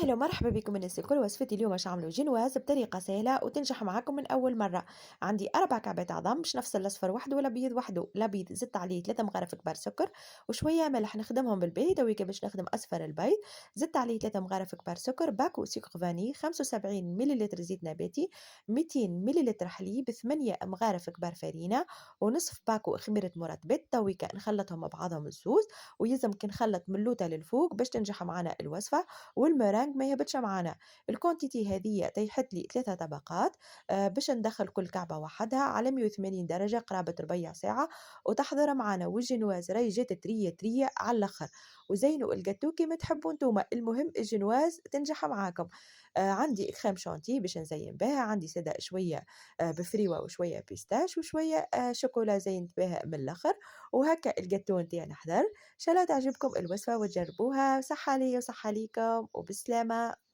أهلا ومرحبا بكم الناس الكل. وصفتي اليوم باش نعملوا جنواز بطريقة سهلة وتنجح معاكم من أول مرة. عندي 4 كعبات عظم، مش نفس الأصفر وحده ولا بيض وحده. لا بيض زدت عليه 3 مغارف كبار سكر وشوية ملح، نخدمهم بالبيض ويكي باش نخدم أصفر البيض. زدت عليه 3 مغارف كبار سكر، باكو سكر فاني، 75 مليلتر زيت نباتي، 200 مليلتر حليب، 8 مغارف كبار فرينة، ونصف باكو خميرة مرطبات. تويكا نخلطهم مع بعضهم الزوز، ويلزم كي نخلط من اللوطة للفوق باش تنجح معنا الوصفة والمرانج ما يهبطش معانا. الكونتيتي هذه طيحت لي 3 طبقات. باش ندخل كل كعبة وحدها على 180 درجة قرابة ربيع ساعة، وتحضر معنا والجنواز راهي جات طرية طرية على الآخر. وزينوا الجاتو كيما تحبوا نتوما، المهم الجنواز تنجح معاكم. عندي كريم شانتي باش نزين بها، عندي سادة شوية بفريوة وشوية بيستاش وشوية شوكولا زينت بها من الآخر. وهكا الجاتو نتاعنا حضر. إن شاء الله تعجبكم الوصفة وتجربوها. صحة ليا وصحة ليكم وبسلامة.